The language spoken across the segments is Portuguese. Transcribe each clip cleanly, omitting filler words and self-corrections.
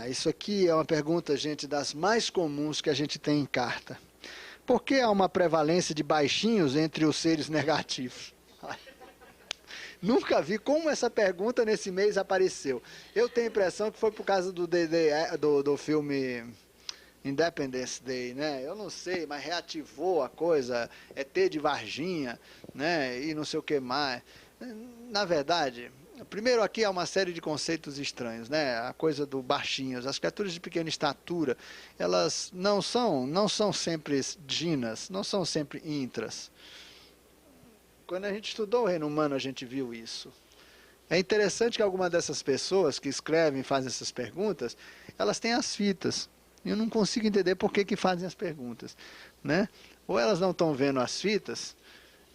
Isso aqui é uma pergunta, gente, das mais comuns que a gente tem em carta. Por que há uma prevalência de baixinhos entre os seres negativos? Nunca vi como essa pergunta nesse mês apareceu. Eu tenho a impressão que foi por causa do filme Independence Day, né? Eu não sei, mas reativou a coisa, ET de Varginha, né? E não sei o que mais. Na verdade, primeiro aqui há uma série de conceitos estranhos, né? A coisa do baixinhos, as criaturas de pequena estatura, elas não são sempre dinas, não são sempre intras. Quando a gente estudou o reino humano, a gente viu isso. É interessante que algumas dessas pessoas que escrevem e fazem essas perguntas, elas têm as fitas. Eu não consigo entender por que fazem as perguntas, né? Ou elas não estão vendo as fitas,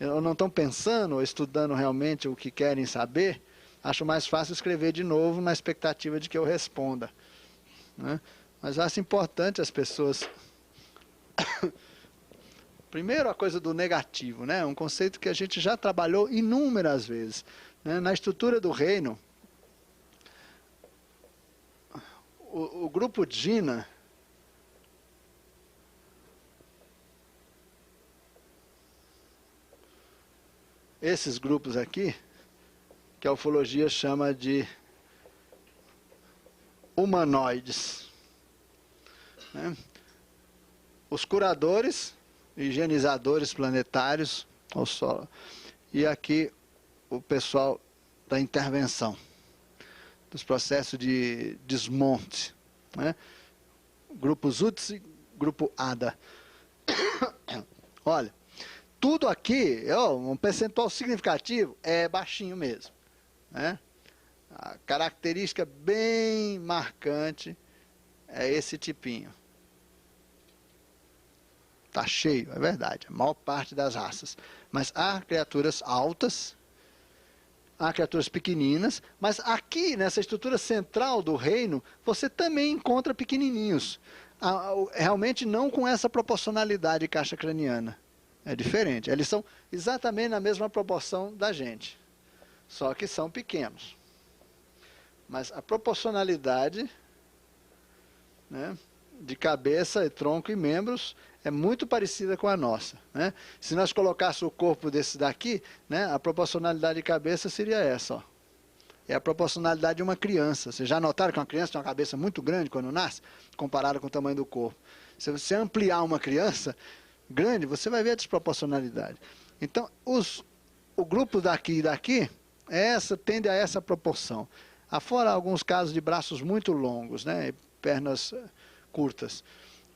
ou não estão pensando ou estudando realmente o que querem saber. Acho mais fácil escrever de novo na expectativa de que eu responda, né? Mas acho importante as pessoas... Primeiro, a coisa do negativo, né? Um conceito que a gente já trabalhou inúmeras vezes, né? Na estrutura do reino, o grupo Jina, esses grupos aqui, que a ufologia chama de humanoides, né? Os curadores, higienizadores planetários ao solo, e aqui o pessoal da intervenção, dos processos de desmonte, né? Grupo Zutzi, grupo ADA. Olha, tudo aqui, um percentual significativo, é baixinho mesmo, né? A característica bem marcante é esse tipinho. Está cheio, é verdade, a maior parte das raças. Mas há criaturas altas, há criaturas pequeninas, mas aqui, nessa estrutura central do reino, você também encontra pequenininhos. Realmente não com essa proporcionalidade caixa craniana. É diferente. Eles são exatamente na mesma proporção da gente, só que são pequenos. Mas a proporcionalidade, né, de cabeça, tronco e membros é muito parecida com a nossa, né? Se nós colocássemos o corpo desse daqui, né, a proporcionalidade de cabeça seria essa, ó. É a proporcionalidade de uma criança. Vocês já notaram que uma criança tem uma cabeça muito grande quando nasce, comparada com o tamanho do corpo? Se você ampliar uma criança grande, você vai ver a desproporcionalidade. Então, o grupo daqui e daqui tende a essa proporção. Afora alguns casos de braços muito longos, né, e pernas curtas.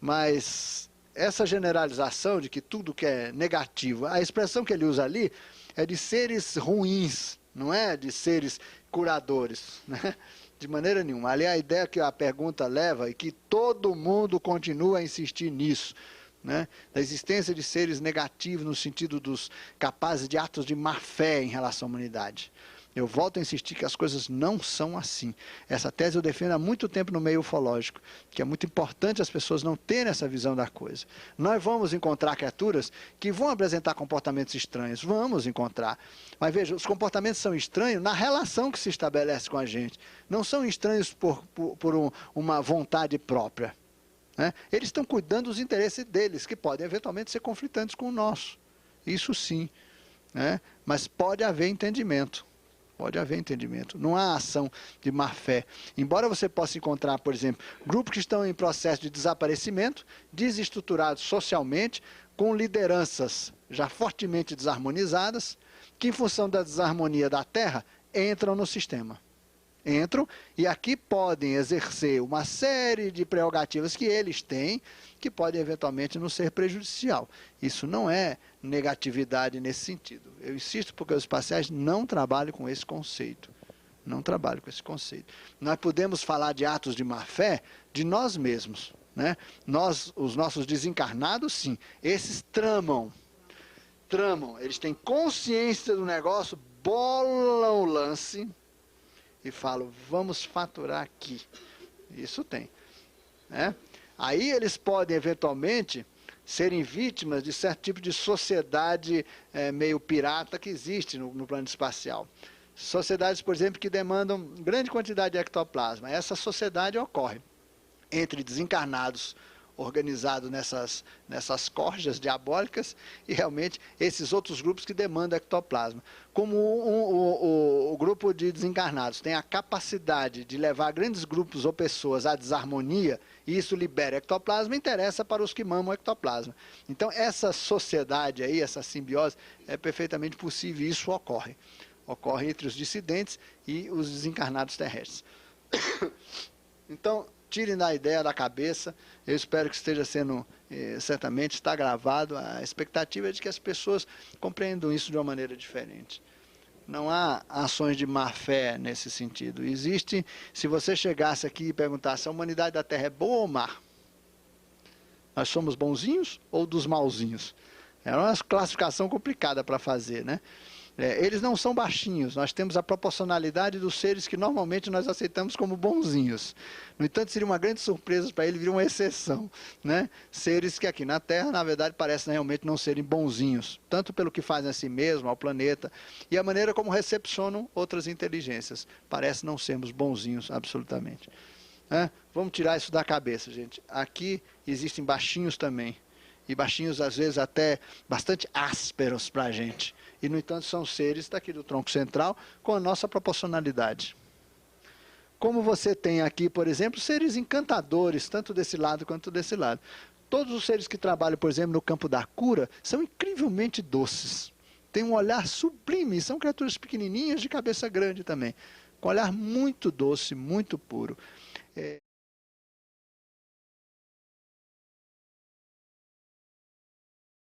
Mas essa generalização de que tudo que é negativo, a expressão que ele usa ali é de seres ruins, não é de seres curadores, né? De maneira nenhuma. Ali a ideia que a pergunta leva e que todo mundo continua a insistir nisso, né? Da existência de seres negativos no sentido dos capazes de atos de má fé em relação à humanidade. Eu volto a insistir que as coisas não são assim. Essa tese eu defendo há muito tempo no meio ufológico, que é muito importante as pessoas não terem essa visão da coisa. Nós vamos encontrar criaturas que vão apresentar comportamentos estranhos, vamos encontrar. Mas veja, os comportamentos são estranhos na relação que se estabelece com a gente. Não são estranhos por uma vontade própria, né? Eles estão cuidando dos interesses deles, que podem eventualmente ser conflitantes com o nosso. Isso sim, né? Mas pode haver entendimento. Pode haver entendimento. Não há ação de má fé. Embora você possa encontrar, por exemplo, grupos que estão em processo de desaparecimento, desestruturados socialmente, com lideranças já fortemente desarmonizadas, que em função da desarmonia da Terra, entram no sistema. Entram e aqui podem exercer uma série de prerrogativas que eles têm, que podem eventualmente não ser prejudicial. Isso não é negatividade nesse sentido. Eu insisto porque os espaciais não trabalham com esse conceito. Não trabalham com esse conceito. Nós podemos falar de atos de má-fé de nós mesmos, né? Nós, os nossos desencarnados, sim. Esses tramam. Eles têm consciência do negócio, bolam o lance e falam, vamos faturar aqui. Isso tem, né? Aí eles podem, eventualmente, serem vítimas de certo tipo de sociedade meio pirata que existe no plano espacial. Sociedades, por exemplo, que demandam grande quantidade de ectoplasma. Essa sociedade ocorre entre desencarnados organizados nessas corjas diabólicas e realmente esses outros grupos que demandam ectoplasma. Como o grupo de desencarnados tem a capacidade de levar grandes grupos ou pessoas à desarmonia, e isso libera ectoplasma, interessa para os que mamam ectoplasma. Então, essa sociedade aí, essa simbiose, é perfeitamente possível e isso ocorre. Ocorre entre os dissidentes e os desencarnados terrestres. Então, tirem da ideia da cabeça, eu espero que esteja sendo, certamente está gravado, a expectativa é de que as pessoas compreendam isso de uma maneira diferente. Não há ações de má fé nesse sentido. Existe, se você chegasse aqui e perguntasse, a humanidade da Terra é boa ou má? Nós somos bonzinhos ou dos malzinhos? É uma classificação complicada para fazer, né? Eles não são baixinhos, nós temos a proporcionalidade dos seres que normalmente nós aceitamos como bonzinhos. No entanto, seria uma grande surpresa para ele vir uma exceção, né? Seres que aqui na Terra, na verdade, parecem realmente não serem bonzinhos, tanto pelo que fazem a si mesmo, ao planeta, e a maneira como recepcionam outras inteligências. Parece não sermos bonzinhos, absolutamente. Vamos tirar isso da cabeça, gente. Aqui existem baixinhos também, e baixinhos às vezes até bastante ásperos para a gente. E, no entanto, são seres daqui do tronco central com a nossa proporcionalidade. Como você tem aqui, por exemplo, seres encantadores, tanto desse lado quanto desse lado. Todos os seres que trabalham, por exemplo, no campo da cura, são incrivelmente doces. Têm um olhar sublime, são criaturas pequenininhas de cabeça grande também. Com um olhar muito doce, muito puro.